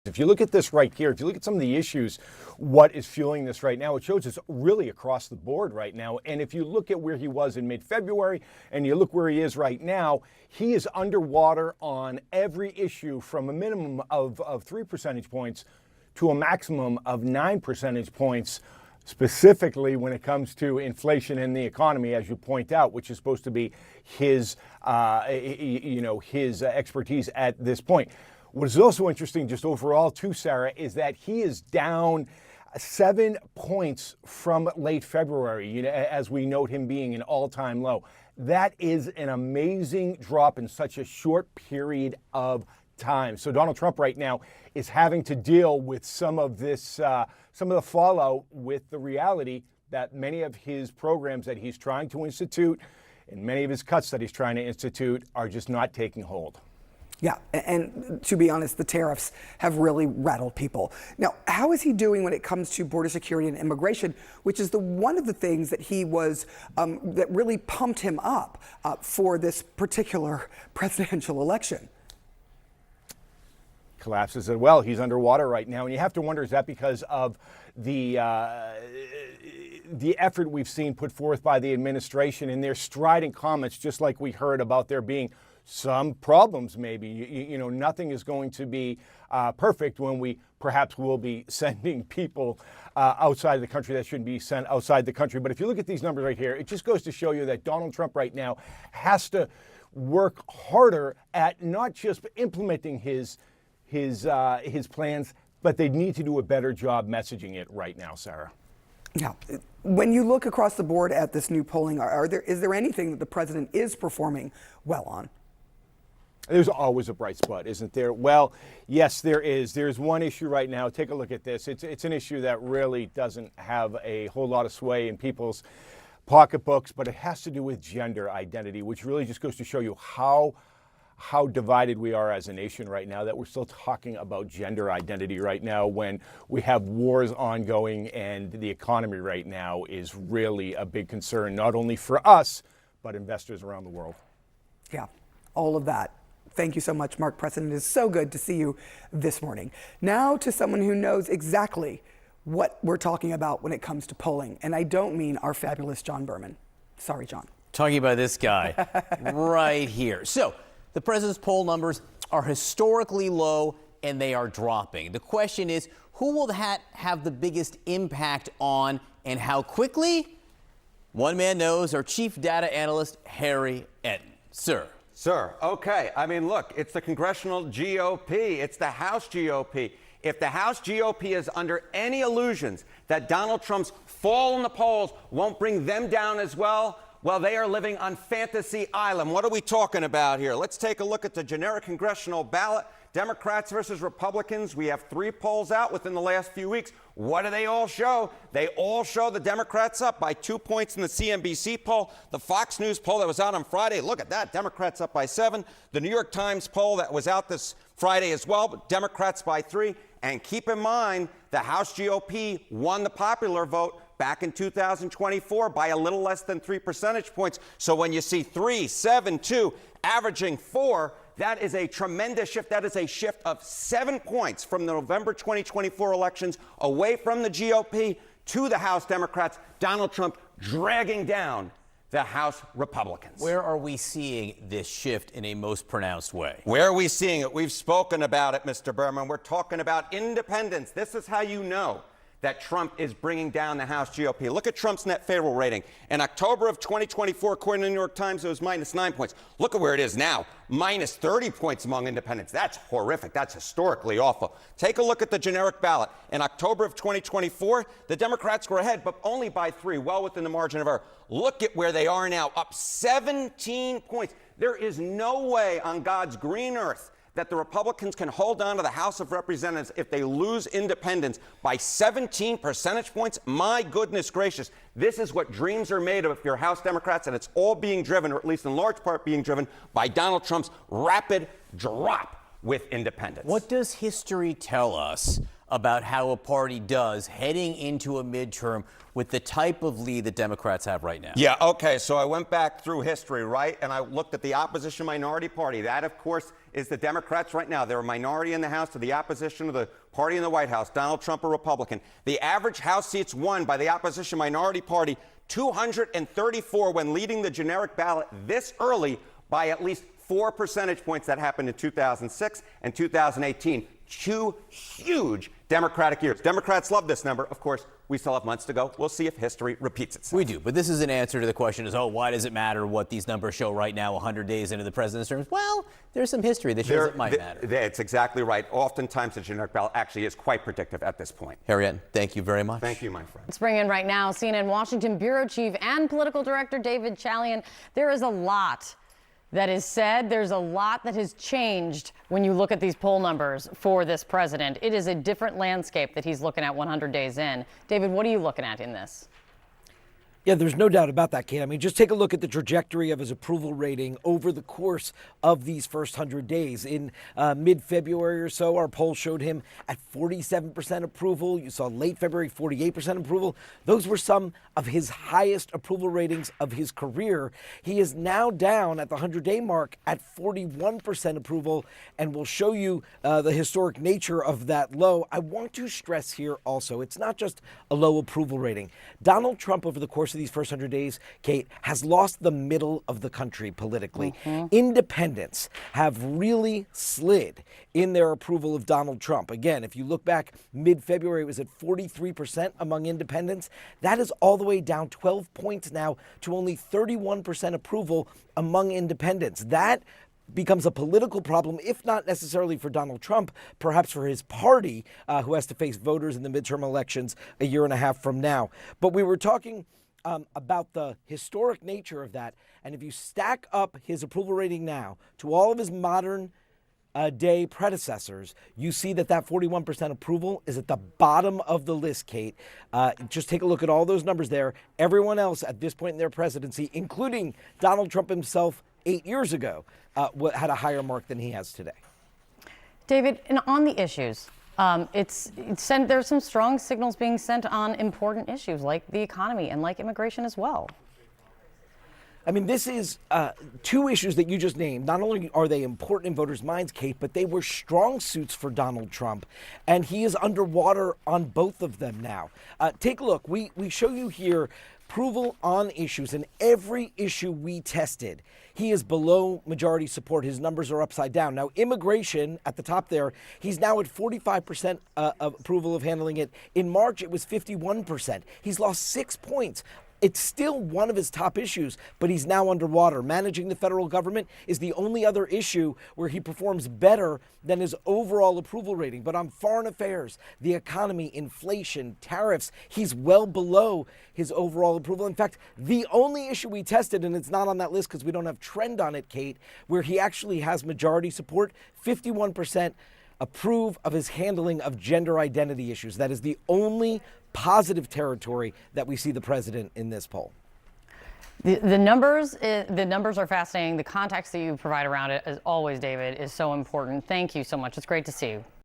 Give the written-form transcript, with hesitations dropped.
If you look at this right here, if you look at some of the issues, what is fueling this right now, it shows it's really across the board right now. And if you look at where he was in mid-February and you look where he is right now, he is underwater on every issue from a minimum of 3 percentage points to a maximum of 9 percentage points, specifically when it comes to inflation in the economy, as you point out, which is supposed to be his, his expertise at this point. What is also interesting, just overall too, Sarah, is that he is down 7 points from late February, as we note him being an all-time low. That is an amazing drop in such a short period of time. So Donald Trump right now is having to deal with some of this, some of the fallout with the reality that many of his programs that he's trying to institute and many of his cuts that he's trying to institute are just not taking hold. Yeah, and to be honest, the tariffs have really rattled people. Now, how is he doing when it comes to border security and immigration, which is one of the things that he was, that really pumped him up for this particular presidential election? Collapses as well. He's underwater right now, and you have to wonder, is that because of the effort we've seen put forth by the administration in their strident comments, just like we heard about there being some problems maybe. Nothing is going to be perfect when we perhaps will be sending people outside of the country that shouldn't be sent outside the country. But if you look at these numbers right here, it just goes to show you that Donald Trump right now has to work harder at not just implementing his plans, but they need to do a better job messaging it right now, Sarah. Yeah. When you look across the board at this new polling, is there anything that the president is performing well on? There's always a bright spot, isn't there? Well, yes, there is. There's one issue right now. Take a look at this. It's an issue that really doesn't have a whole lot of sway in people's pocketbooks, but it has to do with gender identity, which really just goes to show you how divided we are as a nation right now, that we're still talking about gender identity right now when we have wars ongoing and the economy right now is really a big concern, not only for us, but investors around the world. Yeah, all of that. Thank you so much, Mark Preston. It is so good to see you this morning. Now to someone who knows exactly what we're talking about when it comes to polling. And I don't mean our fabulous John Berman. Sorry, John. Talking about this guy right here. So the president's poll numbers are historically low and they are dropping. The question is, who will that have the biggest impact on and how quickly? One man knows, our chief data analyst, Harry Enten. Sir, okay. I mean, look, it's the congressional GOP. It's the House GOP. If the House GOP is under any illusions that Donald Trump's fall in the polls won't bring them down as well, they are living on Fantasy Island. What are we talking about here? Let's take a look at the generic congressional ballot. Democrats versus Republicans. We have 3 polls out within the last few weeks. What do they all show? They all show the Democrats up by 2 points in the CNBC poll. The Fox News poll that was out on Friday, look at that, Democrats up by 7. The New York Times poll that was out this Friday as well, but Democrats by 3. And keep in mind, the House GOP won the popular vote back in 2024 by a little less than 3 percentage points. So when you see 3, 7, 2, averaging 4, that is a tremendous shift. That is a shift of 7 points from the November 2024 elections away from the GOP to the House Democrats. Donald Trump dragging down the House Republicans. Where are we seeing this shift in a most pronounced way? Where are we seeing it? We've spoken about it, Mr. Berman. We're talking about independents. This is how you know that Trump is bringing down the House GOP. Look at Trump's net favorable rating. In October of 2024, according to the New York Times, it was minus 9 points. Look at where it is now, minus 30 points among independents. That's horrific. That's historically awful. Take a look at the generic ballot. In October of 2024, the Democrats were ahead, but only by 3, well within the margin of error. Look at where they are now, up 17 points. There is no way on God's green earth that the Republicans can hold on to the House of Representatives if they lose independence by 17 percentage points. My goodness gracious. This is what dreams are made of if you're House Democrats, and it's all being driven, or at least in large part being driven, by Donald Trump's rapid drop with independence. What does history tell us about how a party does heading into a midterm with the type of lead that Democrats have right now? Yeah, okay, so I went back through history, right? And I looked at the opposition minority party. That, of course, is the Democrats right now. They're a minority in the House to the opposition of the party in the White House, Donald Trump, a Republican. The average House seats won by the opposition minority party, 234 when leading the generic ballot this early by at least 4 percentage points. That happened in 2006 and 2018. Two huge Democratic years. Democrats love this number. Of course, we still have months to go. We'll see if history repeats itself. We do, but this is an answer to the question is, why does it matter what these numbers show right now 100 days into the president's term? Well, there's some history that shows it might matter. It's exactly right. Oftentimes, the generic ballot actually is quite predictive at this point. Harry Enten, thank you very much. Thank you, my friend. Let's bring in right now CNN Washington Bureau Chief and Political Director David Chalian. There is a lot that is said. There's a lot that has changed when you look at these poll numbers for this president. It is a different landscape that he's looking at 100 days in. David, what are you looking at in this? Yeah, there's no doubt about that, Kate. I mean, just take a look at the trajectory of his approval rating over the course of these first 100 days. In mid-February or so, our poll showed him at 47% approval. You saw late February, 48% approval. Those were some of his highest approval ratings of his career. He is now down at the 100-day mark at 41% approval, and we'll show you the historic nature of that low. I want to stress here also, it's not just a low approval rating. Donald Trump, over the course of these first 100 days, Kate, has lost the middle of the country politically. Independents have really slid in their approval of Donald Trump. Again, if you look back mid-February, it was at 43% among independents. That is all the way down 12 points now to only 31% approval among independents. That becomes a political problem, if not necessarily for Donald Trump, perhaps for his party, who has to face voters in the midterm elections a year and a half from now. But we were talking about the historic nature of that. And if you stack up his approval rating now to all of his modern day predecessors, you see that 41% approval is at the bottom of the list, Kate. Just take a look at all those numbers there. Everyone else at this point in their presidency, including Donald Trump himself 8 years ago, had a higher mark than he has today. David, and on the issues, there's some strong signals being sent on important issues like the economy and like immigration as well. I mean, this is two issues that you just named. Not only are they important in voters' minds, Kate, but they were strong suits for Donald Trump, and he is underwater on both of them now. Take a look. We show you here approval on issues, and every issue we tested, he is below majority support. His numbers are upside down. Now, immigration at the top there, he's now at 45% of approval of handling it. In March, it was 51%. He's lost 6 points. It's still one of his top issues, but he's now underwater. Managing the federal government is the only other issue where he performs better than his overall approval rating. But on foreign affairs, the economy, inflation, tariffs, he's well below his overall approval. In fact, the only issue we tested, and it's not on that list because we don't have trend on it, Kate, where he actually has majority support, 51% approve of his handling of gender identity issues. That is the only positive territory that we see the president in this poll. The numbers are fascinating. The context that you provide around it, as always, David, is so important. Thank you so much. It's great to see you.